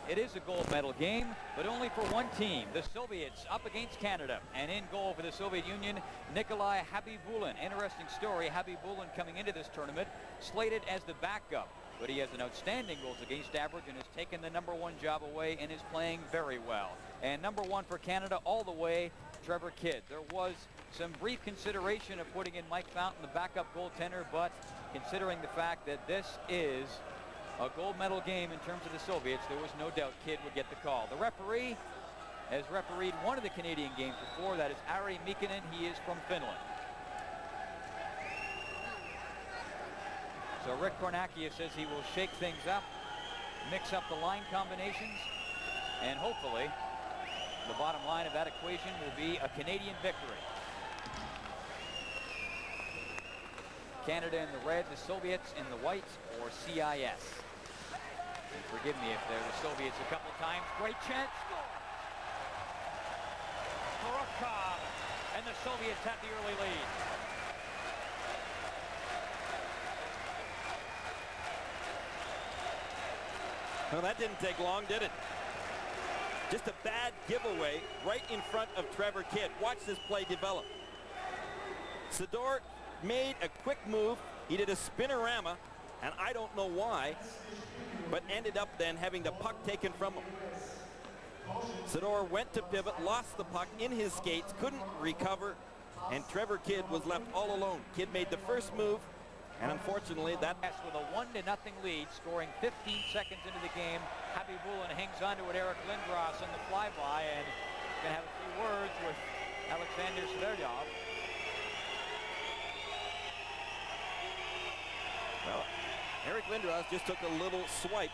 it is a gold medal game, but only for one team. The Soviets up against Canada. And in goal for the Soviet Union, Nikolai Habibulin. Interesting story. Habibulin coming into this tournament, slated as the backup. But he has an outstanding goals against average and has taken the #1 job away and is playing very well. And #1 for Canada all the way, Trevor Kidd. There was some brief consideration of putting in Mike Fountain, the backup goaltender, but considering the fact that this is a gold medal game in terms of the Soviets, there was no doubt Kidd would get the call. The referee has refereed one of the Canadian games before. That is Ari Mikkonen. He is from Finland. So Rick Kornakia says he will shake things up, mix up the line combinations, and hopefully the bottom line of that equation will be a Canadian victory. Canada in the red, the Soviets in the white, or CIS. And forgive me if they're the Soviets a couple times. Great chance. Korotkov, and the Soviets have the early lead. Well, that didn't take long, did it? Just a bad giveaway right in front of Trevor Kidd. Watch this play develop. Sador made a quick move. He did a spinorama, and I don't know why, but ended up then having the puck taken from him. Sador went to pivot, lost the puck in his skates, couldn't recover, and Trevor Kidd was left all alone. Kidd made the first move, and unfortunately that with a 1-0 lead, scoring 15 seconds into the game. Habibulin hangs on to it. Eric Lindros on the flyby, and going to have a few words with Alexander Zverev. Well, Eric Lindros just took a little swipe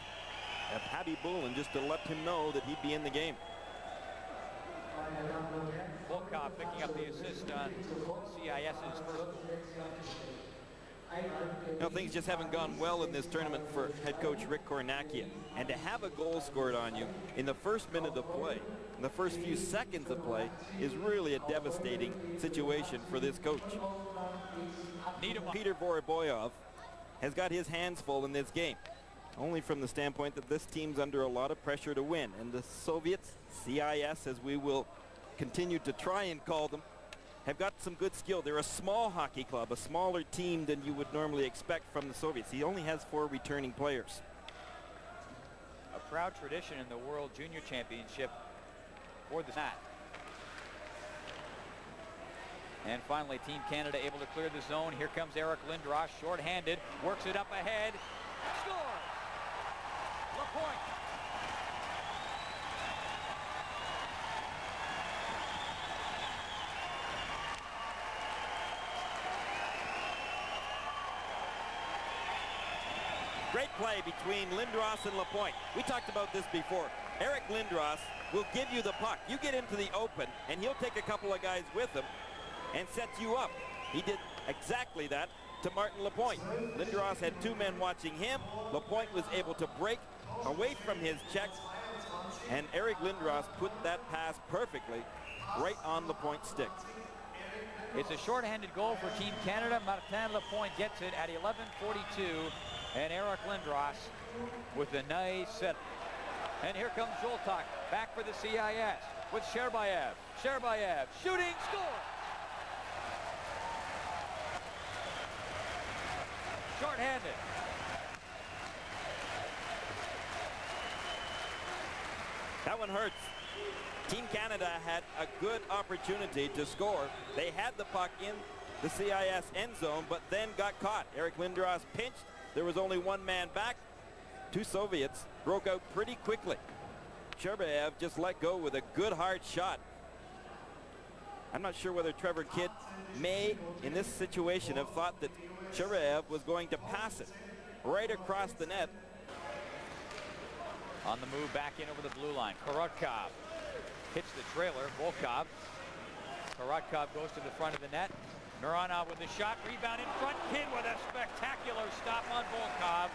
at Habibulin just to let him know that he'd be in the game. Volkov picking up the assist on CIS's first goal. You know, things just haven't gone well in this tournament for head coach Rick Kornakia. And to have a goal scored on you in the first minute of play, in the first few seconds of play, is really a devastating situation for this coach. Peter Voroboyov has got his hands full in this game, only from the standpoint that this team's under a lot of pressure to win. And the Soviets, CIS as we will continue to try and call them, have got some good skill. They're a small hockey club, a smaller team than you would normally expect from the Soviets. He only has 4 returning players. A proud tradition in the World Junior Championship for the Nat. And finally, Team Canada able to clear the zone. Here comes Eric Lindros, shorthanded, works it up ahead, scores! LaPointe. Great play between Lindros and LaPointe. We talked about this before. Eric Lindros will give you the puck. You get into the open, and he'll take a couple of guys with him and set you up. He did exactly that to Martin LaPointe. Lindros had 2 men watching him. LaPointe was able to break away from his check, and Eric Lindros put that pass perfectly right on LaPointe's stick. It's a shorthanded goal for Team Canada. Martin LaPointe gets it at 11:42, and Eric Lindros with a nice set. And here comes Zoltak back for the CIS with Sherbayev. Sherbayev shooting, score! Short-handed. That one hurts. Team Canada had a good opportunity to score. They had the puck in the CIS end zone, but then got caught. Eric Lindros pinched. There was only 1 man back. 2 Soviets broke out pretty quickly. Sherbayev just let go with a good hard shot. I'm not sure whether Trevor Kidd may, in this situation, have thought that Sherbayev was going to pass it right across the net. On the move back in over the blue line. Korotkov hits the trailer. Volkov. Korotkov goes to the front of the net. Mironov with the shot. Rebound in front. Kidd with a spectacular stop on Volkov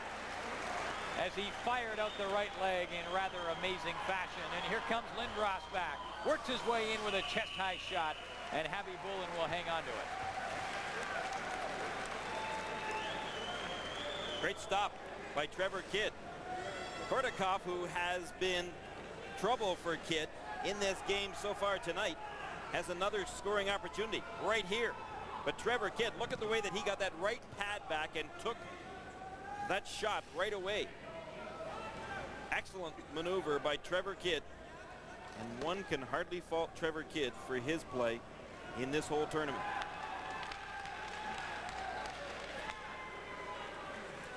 as he fired out the right leg in rather amazing fashion. And here comes Lindros back. Works his way in with a chest-high shot, and Habibulin will hang on to it. Great stop by Trevor Kidd. Kortikov, who has been trouble for Kidd in this game so far tonight, has another scoring opportunity right here. But Trevor Kidd, look at the way that he got that right pad back and took that shot right away. Excellent maneuver by Trevor Kidd. And one can hardly fault Trevor Kidd for his play in this whole tournament.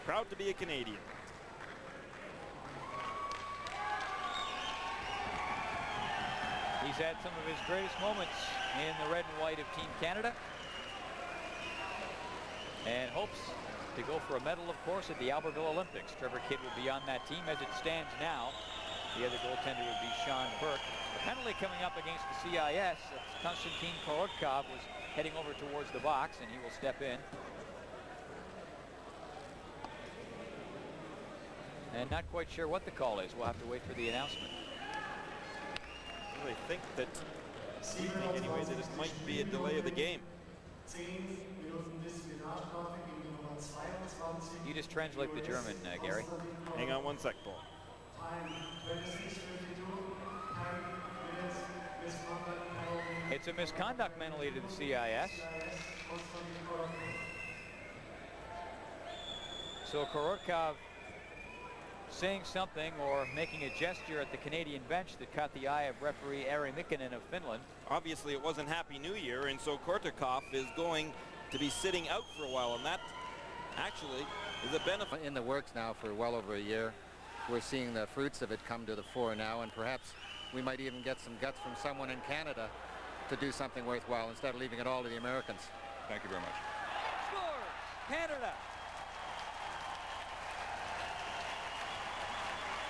Proud to be a Canadian. He's had some of his greatest moments in the red and white of Team Canada, and hopes to go for a medal, of course, at the Albertville Olympics. Trevor Kidd will be on that team as it stands now. The other goaltender would be Sean Burke. The penalty coming up against the CIS. Konstantin Korotkov was heading over towards the box, and he will step in. And not quite sure what the call is. We'll have to wait for the announcement. Well, I think that, anyway, that it might be a delay of the game. You just translate the German, Gary. Hang on one sec, Paul. It's a misconduct penalty to the CIS. So Korotkov saying something or making a gesture at the Canadian bench that caught the eye of referee Ari Mikkonen of Finland. Obviously, it wasn't Happy New Year, and so Kortikov is going to be sitting out for a while, and that actually is a benefit. In the works now for well over a year. We're seeing the fruits of it come to the fore now, and perhaps we might even get some guts from someone in Canada to do something worthwhile instead of leaving it all to the Americans. Thank you very much. Scores Canada.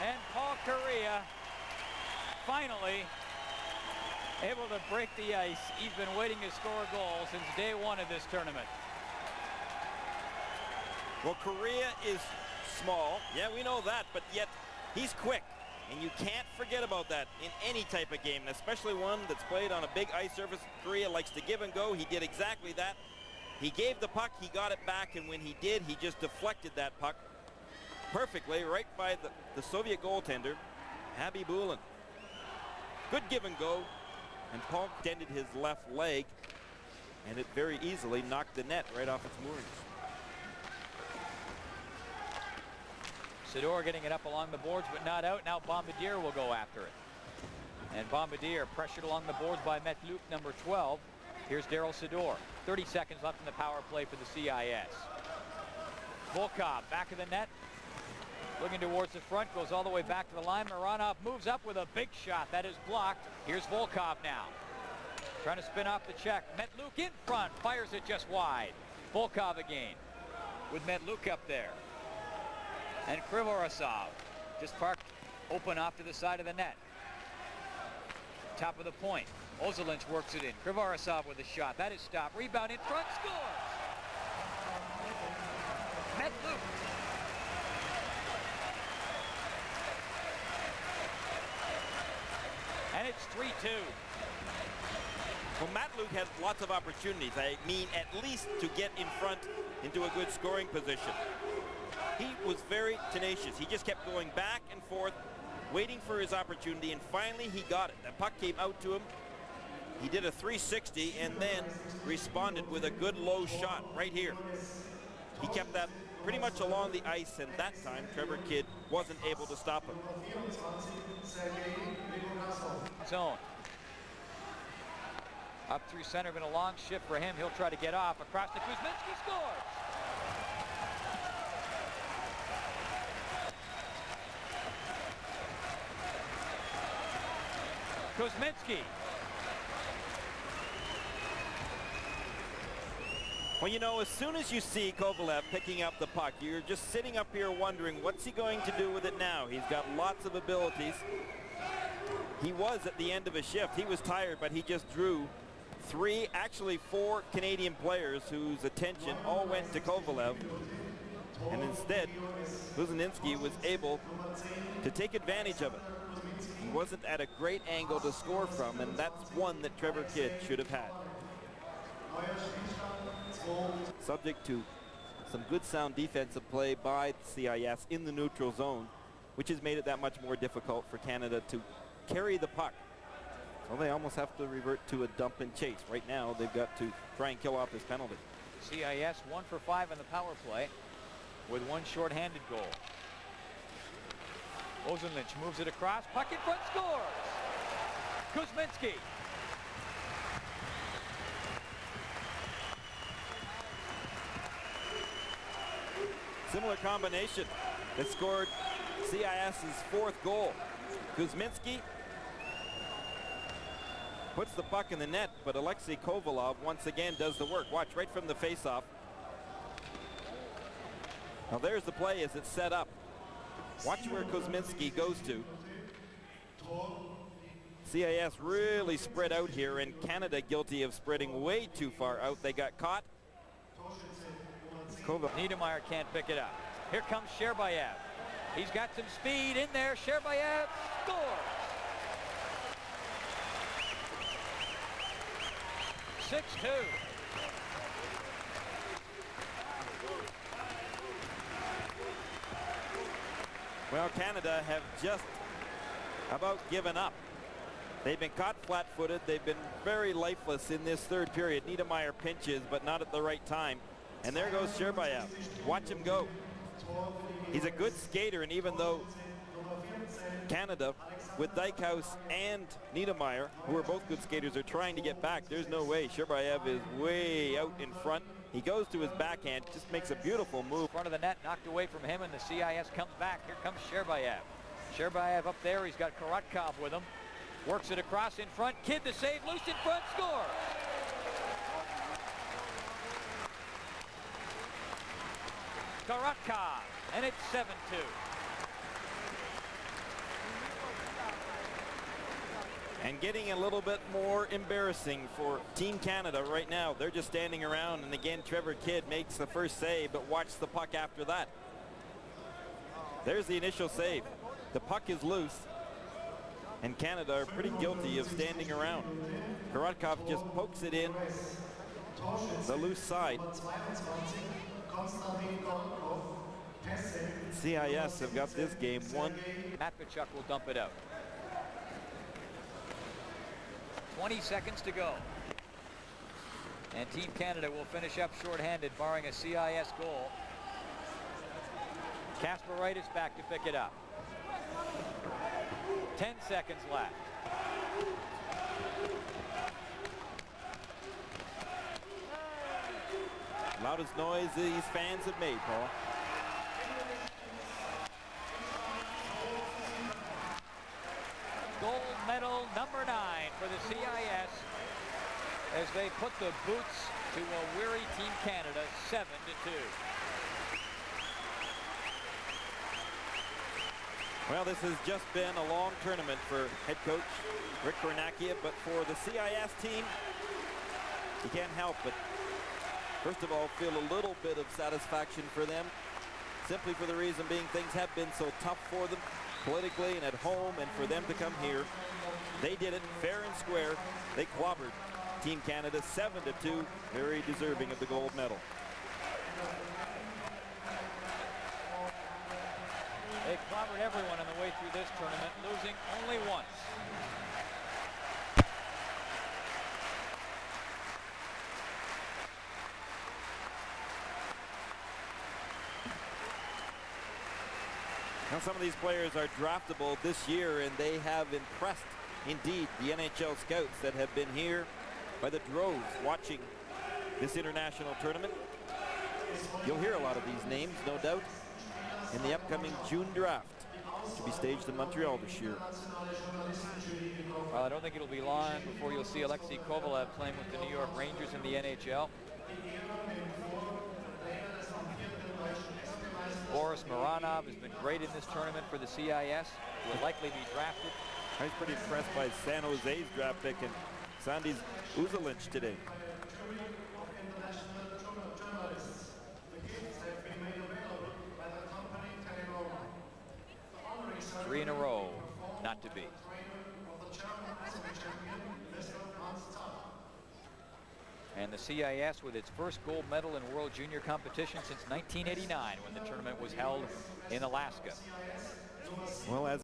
And Paul Kariya finally able to break the ice. He's been waiting to score a goal since day one of this tournament. Well, Kariya is small. Yeah, we know that, but yet he's quick. And you can't forget about that in any type of game, especially one that's played on a big ice surface. Kariya likes to give and go. He did exactly that. He gave the puck, he got it back, and when he did, he just deflected that puck perfectly right by the Soviet goaltender, Happy Bulin. Good give and go, and Paul extended his left leg, and it very easily knocked the net right off its moorings. Sador getting it up along the boards, but not out. Now Bombardier will go after it. And Bombardier pressured along the boards by Metlup, number 12. Here's Daryl Sador. 30 seconds left in the power play for the CIS. Volkov back of the net. Looking towards the front, goes all the way back to the line. Mironov moves up with a big shot. That is blocked. Here's Volkov now. Trying to spin off the check. Metlup in front. Fires it just wide. Volkov again with Metlup up there. And Krivorosov just parked open off to the side of the net. Top of the point. Ozelinch works it in. Krivorosov with a shot. That is stopped. Rebound in front. Scores! Metlup. And it's 3-2. Well, Metlup had lots of opportunities. I mean, at least to get in front into a good scoring position. He was very tenacious. He just kept going back and forth, waiting for his opportunity, and finally he got it. The puck came out to him. He did a 360 and then responded with a good low shot right here. He kept that pretty much along the ice, and that time Trevor Kidd wasn't able to stop him. Zone. Up through center, been a long shift for him. He'll try to get off. Across to Kuzminski, scores! Kuzminski. Well, you know, as soon as you see Kovalev picking up the puck, you're just sitting up here wondering, what's he going to do with it now? He's got lots of abilities. He was at the end of a shift. He was tired, but he just drew actually four Canadian players whose attention all went to Kovalev. And instead, Kuzminski was able to take advantage of it. He wasn't at a great angle to score from, and that's one that Trevor Kidd should have had. Subject to some good sound defensive play by the CIS in the neutral zone. which has made it that much more difficult for Canada to carry the puck. So they almost have to revert to a dump and chase. Right now, they've got to try and kill off this penalty. CIS 1 for 5 on the power play with one shorthanded goal. Ozenlynch moves it across, puck in front, scores! Kuzminski. Similar combination that scored CIS's 4th goal. Kuzminski puts the puck in the net, but Alexei Kovalov once again does the work. Watch, right from the faceoff. Now there's the play as it's set up. Watch where Kuzminski goes to. CIS really spread out here, and Canada guilty of spreading way too far out. They got caught. Niedermeyer can't pick it up. Here comes Sherbayev. He's got some speed in there. Sherbayev scores. 6-2. Well, Canada have just about given up. They've been caught flat-footed. They've been very lifeless in this third period. Niedermeyer pinches, but not at the right time. And there goes Sherbayev. Watch him go. He's a good skater, and even though Canada, with Dijkhuis and Niedermeyer, who are both good skaters, are trying to get back, there's no way. Sherbayev is way out in front. He goes to his backhand, just makes a beautiful move. Front of the net, knocked away from him, and the CIS comes back. Here comes Sherbayev. Sherbayev up there. He's got Korotkov with him. Works it across in front. Kidd the save, loose in front, score. Korotkov, and it's 7-2. And getting a little bit more embarrassing for Team Canada right now. They're just standing around, and again, Trevor Kidd makes the first save, but watch the puck after that. There's the initial save. The puck is loose, and Canada are pretty guilty of standing around. Korotkov just pokes it in the loose side. CIS have got this game won. Matvechuk will dump it out. 20 seconds to go. And Team Canada will finish up shorthanded, barring a CIS goal. Casper Wright is back to pick it up. 10 seconds left. Loudest noise these fans have made, Paul. Gold medal number 9 for the CIS as they put the boots to a weary Team Canada, 7-2. Well, this has just been a long tournament for head coach Rick Kornakia, but for the CIS team, you can't help but, first of all, feel a little bit of satisfaction for them, simply for the reason being things have been so tough for them politically and at home, and for them to come here, they did it fair and square. They clobbered Team Canada 7-2, very deserving of the gold medal. They clobbered everyone on the way through this tournament, losing only once. Now some of these players are draftable this year, and they have impressed indeed the NHL scouts that have been here by the droves watching this international tournament. You'll hear a lot of these names, no doubt, in the upcoming June draft to be staged in Montreal this year. Well, I don't think it'll be long before you'll see Alexei Kovalev playing with the New York Rangers in the NHL. Boris Mironov has been great in this tournament for the CIS. Will likely be drafted. I was pretty impressed by San Jose's draft pick and Sandy's Uzelinch today. Three in a row, not to be. And the CIS with its first gold medal in World Junior competition since 1989, when the tournament was held in Alaska. Well, as